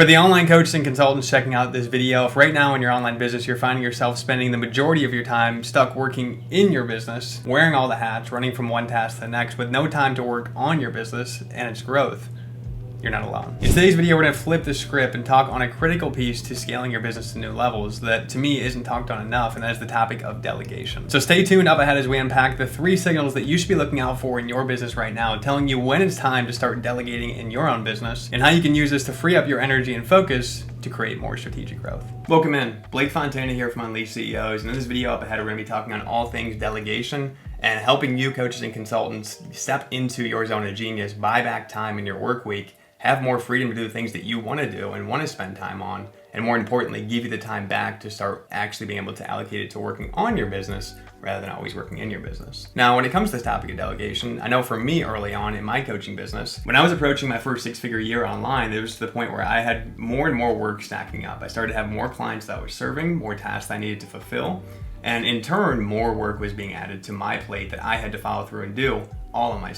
For the online coaches and consultants checking out this video, if right now in your online business you're finding yourself spending the majority of your time stuck working in your business, wearing all the hats, running from one task to the next with no time to work on your business and its growth, you're not alone. In today's video, we're going to flip the script and talk on a critical piece to scaling your business to new levels that to me isn't talked on enough, and that is the topic of delegation. So stay tuned up ahead as we unpack the 3 signals that you should be looking out for in your business right now, telling you when it's time to start delegating in your own business and how you can use this to free up your energy and focus to create more strategic growth. Welcome in. Blake Fontana here from Unleash CEOs, and in this video up ahead, we're going to be talking on all things delegation and helping you coaches and consultants step into your zone of genius, buy back time in your work week, have more freedom to do the things that you want to do and want to spend time on, and more importantly, give you the time back to start actually being able to allocate it to working on your business rather than always working in your business. Now, when it comes to this topic of delegation, I know for me early on in my coaching business, when I was approaching my first 6-figure year online, it was to the point where I had more and more work stacking up. I started to have more clients that I was serving, more tasks I needed to fulfill, and in turn, more work was being added to my plate that I had to follow through and do all on my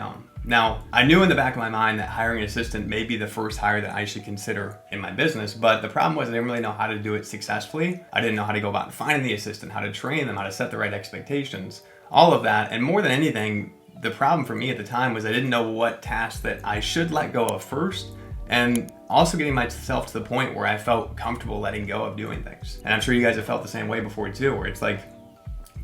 own. Now, I knew in the back of my mind that hiring an assistant may be the first hire that I should consider in my business, but the problem was I didn't really know how to do it successfully. I didn't know how to go about finding the assistant, how to train them, how to set the right expectations, all of that. And more than anything, the problem for me at the time was I didn't know what tasks that I should let go of first, and also getting myself to the point where I felt comfortable letting go of doing things. And I'm sure you guys have felt the same way before too, where it's like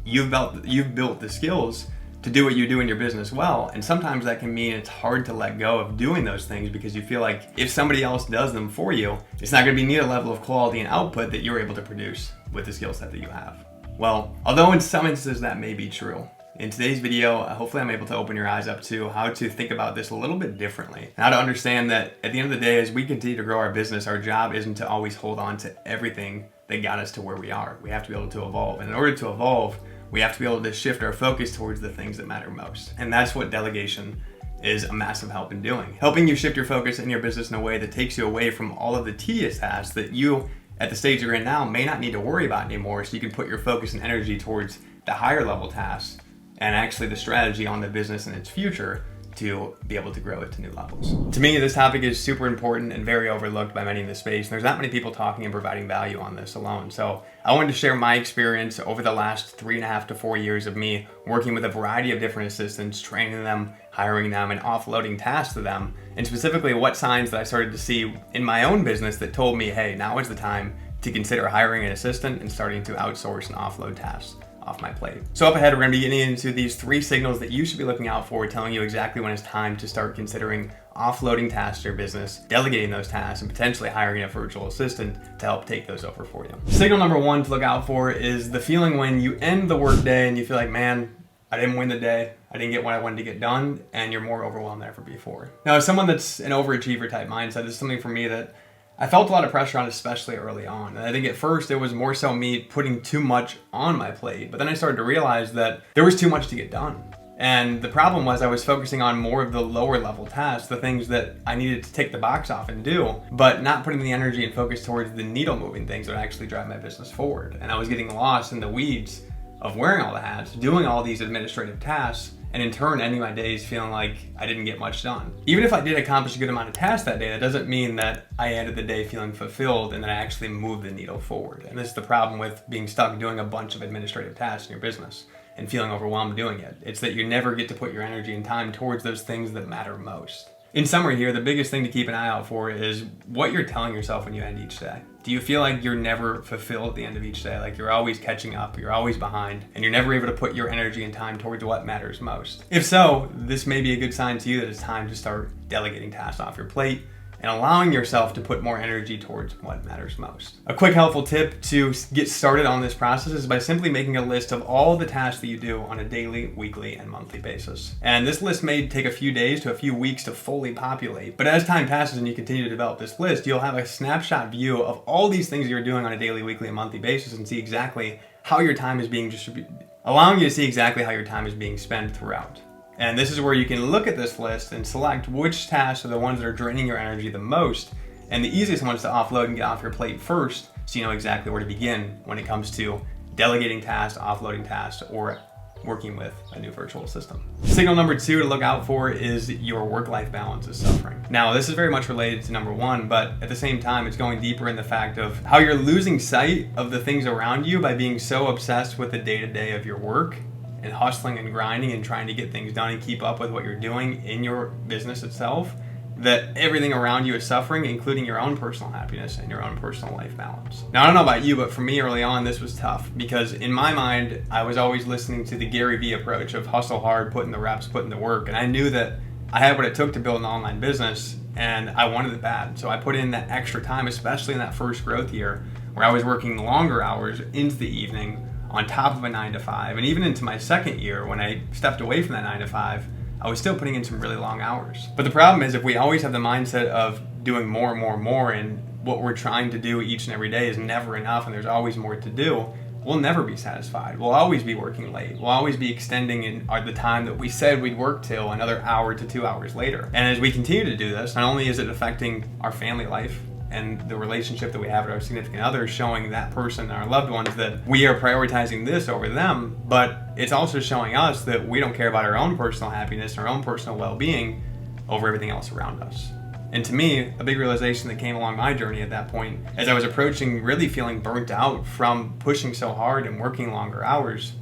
you've built the skills to do what you do in your business well, and sometimes that can mean it's hard to let go of doing those things because you feel like if somebody else does them for you, it's not going to be near the level of quality and output that you're able to produce with the skill set that you have. Well, although in some instances that may be true, in today's video, hopefully I'm able to open your eyes up to how to think about this a little bit differently, and how to understand that at the end of the day, as we continue to grow our business, our job isn't to always hold on to everything that got us to where we are. We have to be able to evolve, and in order to evolve, we have to be able to shift our focus towards the things that matter most. And that's what delegation is a massive help in doing. Helping you shift your focus in your business in a way that takes you away from all of the tedious tasks that you, at the stage you're in now, may not need to worry about anymore, so you can put your focus and energy towards the higher level tasks and actually the strategy on the business and its future to be able to grow it to new levels. To me, this topic is super important and very overlooked by many in the space. There's not many people talking and providing value on this alone. So I wanted to share my experience over the last 3.5 to 4 years of me working with a variety of different assistants, training them, hiring them, and offloading tasks to them, and specifically what signs that I started to see in my own business that told me, hey, now is the time to consider hiring an assistant and starting to outsource and offload tasks off my plate. So up ahead, we're going to be getting into these 3 signals that you should be looking out for, telling you exactly when it's time to start considering offloading tasks to your business, delegating those tasks, and potentially hiring a virtual assistant to help take those over for you. Signal number 1 to look out for is the feeling when you end the work day and you feel like, man, I didn't win the day, I didn't get what I wanted to get done, and you're more overwhelmed than ever before. Now, as someone that's an overachiever type mindset, this is something for me that I felt a lot of pressure on, especially early on. And I think at first it was more so me putting too much on my plate, but then I started to realize that there was too much to get done. And the problem was I was focusing on more of the lower level tasks, the things that I needed to tick the box off and do, but not putting the energy and focus towards the needle moving things that actually drive my business forward. And I was getting lost in the weeds of wearing all the hats, doing all these administrative tasks, and in turn ending my days feeling like I didn't get much done. Even if I did accomplish a good amount of tasks that day, that doesn't mean that I ended the day feeling fulfilled and that I actually moved the needle forward. And this is the problem with being stuck doing a bunch of administrative tasks in your business and feeling overwhelmed doing it. It's that you never get to put your energy and time towards those things that matter most. In summary here, the biggest thing to keep an eye out for is what you're telling yourself when you end each day. Do you feel like you're never fulfilled at the end of each day? Like you're always catching up, you're always behind, and you're never able to put your energy and time towards what matters most? If so, this may be a good sign to you that it's time to start delegating tasks off your plate and allowing yourself to put more energy towards what matters most. A quick helpful tip to get started on this process is by simply making a list of all the tasks that you do on a daily, weekly, and monthly basis. And this list may take a few days to a few weeks to fully populate, but as time passes and you continue to develop this list, you'll have a snapshot view of all these things you're doing on a daily, weekly, and monthly basis and see exactly how your time is being distributed, allowing you to see exactly how your time is being spent throughout. And this is where you can look at this list and select which tasks are the ones that are draining your energy the most, and the easiest ones to offload and get off your plate first, so you know exactly where to begin when it comes to delegating tasks, offloading tasks, or working with a new virtual assistant. Signal number 2 to look out for is your work-life balance is suffering. Now, this is very much related to number 1, but at the same time, it's going deeper in the fact of how you're losing sight of the things around you by being so obsessed with the day-to-day of your work and hustling and grinding and trying to get things done and keep up with what you're doing in your business itself, that everything around you is suffering, including your own personal happiness and your own personal life balance. Now, I don't know about you, but for me early on, this was tough because in my mind, I was always listening to the Gary Vee approach of hustle hard, put in the reps, put in the work. And I knew that I had what it took to build an online business and I wanted it bad. So I put in that extra time, especially in that first growth year where I was working longer hours into the evening on top of a 9 to 5. And even into my second year when I stepped away from that 9 to 5, I was still putting in some really long hours. But the problem is if we always have the mindset of doing more and more and more and what we're trying to do each and every day is never enough and there's always more to do, we'll never be satisfied. We'll always be working late. We'll always be extending in the time that we said we'd work till another hour to 2 hours later. And as we continue to do this, not only is it affecting our family life and the relationship that we have with our significant others, showing that person, our loved ones, that we are prioritizing this over them, but it's also showing us that we don't care about our own personal happiness, our own personal well-being over everything else around us. And to me, a big realization that came along my journey at that point, as I was approaching really feeling burnt out from pushing so hard and working longer hours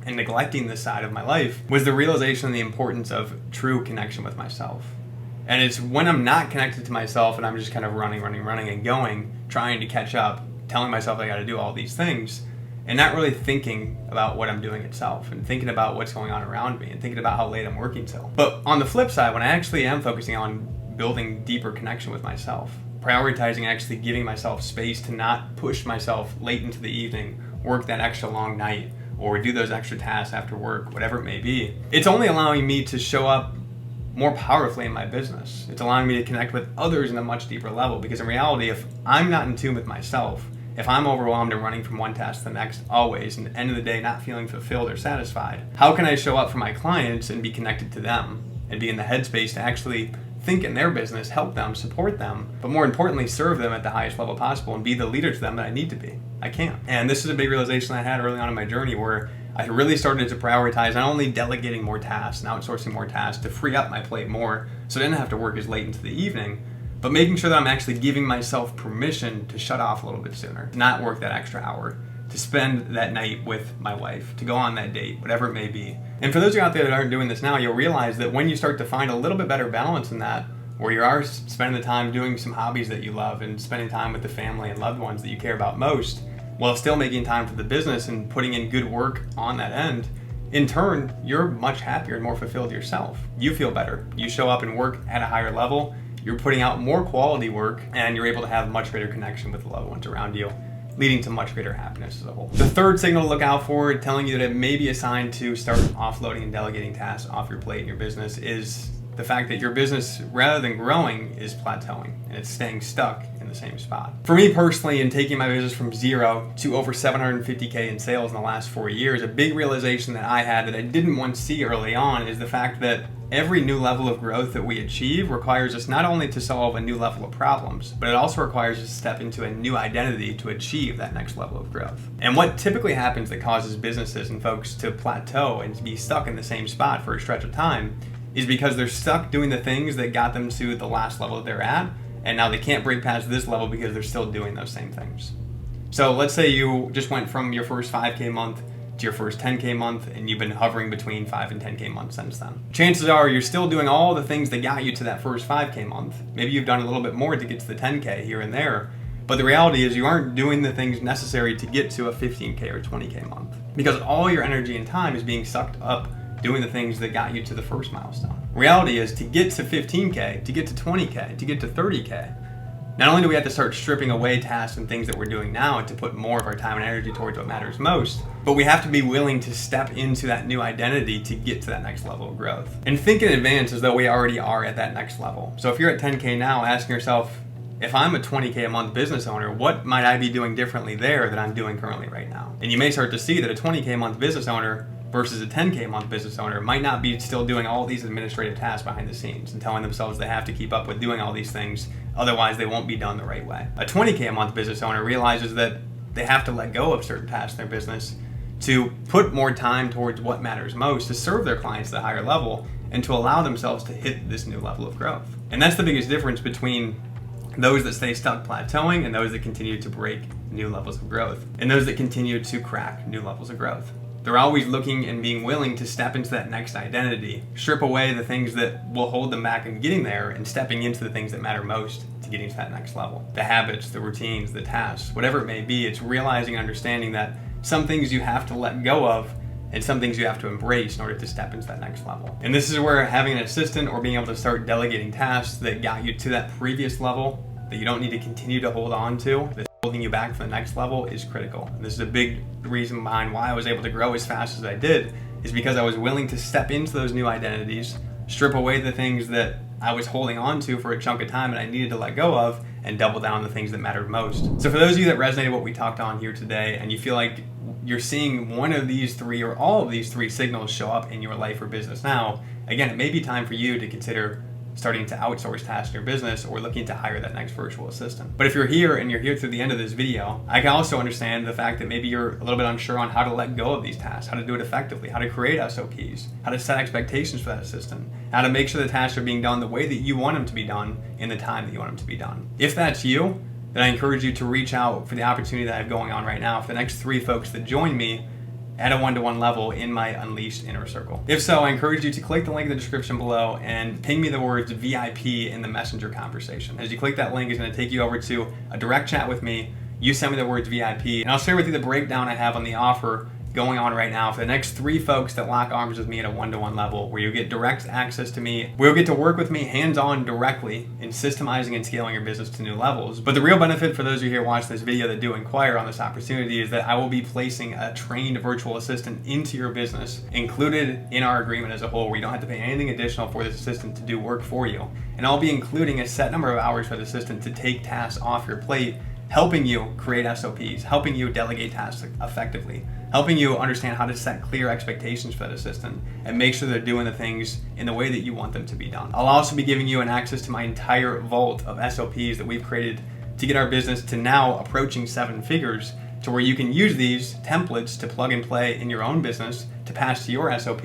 and neglecting this side of my life, was the realization of the importance of true connection with myself. And it's when I'm not connected to myself and I'm just kind of running and going, trying to catch up, telling myself I got to do all these things, and not really thinking about what I'm doing itself and thinking about what's going on around me and thinking about how late I'm working till. But on the flip side, when I actually am focusing on building deeper connection with myself, prioritizing actually giving myself space to not push myself late into the evening, work that extra long night, or do those extra tasks after work, whatever it may be, it's only allowing me to show up more powerfully in my business. It's allowing me to connect with others in a much deeper level, because in reality, if I'm not in tune with myself, if I'm overwhelmed and running from one task to the next always, and at the end of the day not feeling fulfilled or satisfied, how can I show up for my clients and be connected to them and be in the headspace to actually think in their business, help them, support them, but more importantly, serve them at the highest level possible and be the leader to them that I need to be? I can't. And this is a big realization I had early on in my journey, where I really started to prioritize not only delegating more tasks and outsourcing more tasks to free up my plate more so I didn't have to work as late into the evening, but making sure that I'm actually giving myself permission to shut off a little bit sooner, to not work that extra hour, to spend that night with my wife, to go on that date, whatever it may be. And for those of you out there that aren't doing this now, you'll realize that when you start to find a little bit better balance in that, where you are spending the time doing some hobbies that you love and spending time with the family and loved ones that you care about most, while still making time for the business and putting in good work on that end, in turn, you're much happier and more fulfilled yourself. You feel better. You show up and work at a higher level. You're putting out more quality work, and you're able to have much greater connection with the loved ones around you, leading to much greater happiness as a whole. The third signal to look out for, telling you that it may be a sign to start offloading and delegating tasks off your plate in your business, is the fact that your business, rather than growing, is plateauing and it's staying stuck in the same spot. For me personally, in taking my business from zero to over 750K in sales in the last 4 years, a big realization that I had that I didn't once see early on is the fact that every new level of growth that we achieve requires us not only to solve a new level of problems, but it also requires us to step into a new identity to achieve that next level of growth. And what typically happens that causes businesses and folks to plateau and to be stuck in the same spot for a stretch of time is because they're stuck doing the things that got them to the last level that they're at, and now they can't break past this level because they're still doing those same things. So let's say you just went from your first 5K month to your first 10K month, and you've been hovering between 5 and 10K months since then. Chances are you're still doing all the things that got you to that first 5K month. Maybe you've done a little bit more to get to the 10K here and there, but the reality is you aren't doing the things necessary to get to a 15K or 20K month, because all your energy and time is being sucked up doing the things that got you to the first milestone. Reality is, to get to 15K, to get to 20K, to get to 30K, not only do we have to start stripping away tasks and things that we're doing now to put more of our time and energy towards what matters most, but we have to be willing to step into that new identity to get to that next level of growth. And think in advance as though we already are at that next level. So if you're at 10K now, asking yourself, if I'm a 20K a month business owner, what might I be doing differently there that I'm doing currently right now? And you may start to see that a 20K a month business owner versus a 10K a month business owner might not be still doing all these administrative tasks behind the scenes and telling themselves they have to keep up with doing all these things, otherwise they won't be done the right way. A 20K a month business owner realizes that they have to let go of certain tasks in their business to put more time towards what matters most, to serve their clients at a higher level, and to allow themselves to hit this new level of growth. And that's the biggest difference between those that stay stuck plateauing and those that continue to break new levels of growth, and those that continue to crack new levels of growth. They're always looking and being willing to step into that next identity, strip away the things that will hold them back in getting there, and stepping into the things that matter most to getting to that next level. The habits, the routines, the tasks, whatever it may be, it's realizing and understanding that some things you have to let go of and some things you have to embrace in order to step into that next level. And this is where having an assistant or being able to start delegating tasks that got you to that previous level that you don't need to continue to hold on to, that's holding you back from the next level, is critical. And this is a big reason behind why I was able to grow as fast as I did, is because I was willing to step into those new identities, strip away the things that I was holding on to for a chunk of time and I needed to let go of, and double down on the things that mattered most. So for those of you that resonated what we talked on here today, and you feel like you're seeing one of these three or all of these three signals show up in your life or business now, again, it may be time for you to consider starting to outsource tasks in your business or looking to hire that next virtual assistant. But if you're here and you're here through the end of this video, I can also understand the fact that maybe you're a little bit unsure on how to let go of these tasks, how to do it effectively, how to create SOPs, how to set expectations for that assistant, how to make sure the tasks are being done the way that you want them to be done in the time that you want them to be done. If that's you, then I encourage you to reach out for the opportunity that I have going on right now for the next 3 folks that join me at a one-to-one level in my Unleashed Inner Circle. If so, I encourage you to click the link in the description below and ping me the words VIP in the messenger conversation. As you click that link, it's gonna take you over to a direct chat with me. You send me the words VIP, and I'll share with you the breakdown I have on the offer going on right now for the next 3 folks that lock arms with me at a one-to-one level, where you get direct access to me, where you'll get to work with me hands-on directly in systemizing and scaling your business to new levels. But the real benefit for those of you here watching this video that do inquire on this opportunity is that I will be placing a trained virtual assistant into your business, included in our agreement as a whole, where you don't have to pay anything additional for this assistant to do work for you. And I'll be including a set number of hours for the assistant to take tasks off your plate, helping you create SOPs, helping you delegate tasks effectively, helping you understand how to set clear expectations for that assistant and make sure they're doing the things in the way that you want them to be done. I'll also be giving you an access to my entire vault of SOPs that we've created to get our business to now approaching 7 figures, to where you can use these templates to plug and play in your own business, to pass to your SOP,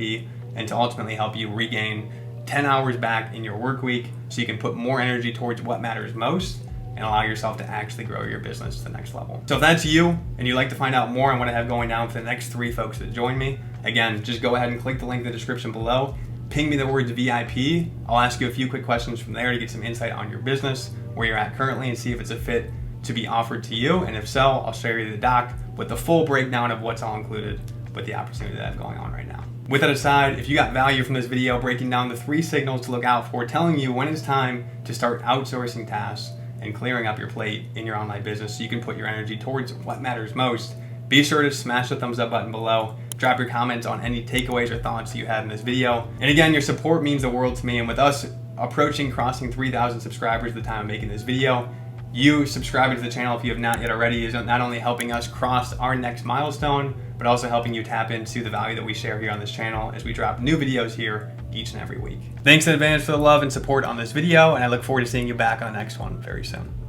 and to ultimately help you regain 10 hours back in your work week so you can put more energy towards what matters most and allow yourself to actually grow your business to the next level. So if that's you and you'd like to find out more on what I have going down for the next 3 folks that join me, again, just go ahead and click the link in the description below, ping me the words VIP. I'll ask you a few quick questions from there to get some insight on your business, where you're at currently, and see if it's a fit to be offered to you. And if so, I'll share you the doc with the full breakdown of what's all included with the opportunity that I have going on right now. With that aside, if you got value from this video breaking down the 3 signals to look out for, telling you when it's time to start outsourcing tasks and clearing up your plate in your online business so you can put your energy towards what matters most, be sure to smash the thumbs up button below. Drop your comments on any takeaways or thoughts that you have in this video. And again, your support means the world to me. And with us crossing 3,000 subscribers at the time of making this video, you subscribing to the channel if you have not yet already is not only helping us cross our next milestone, but also helping you tap into the value that we share here on this channel as we drop new videos here each and every week. Thanks in advance for the love and support on this video, and I look forward to seeing you back on the next one very soon.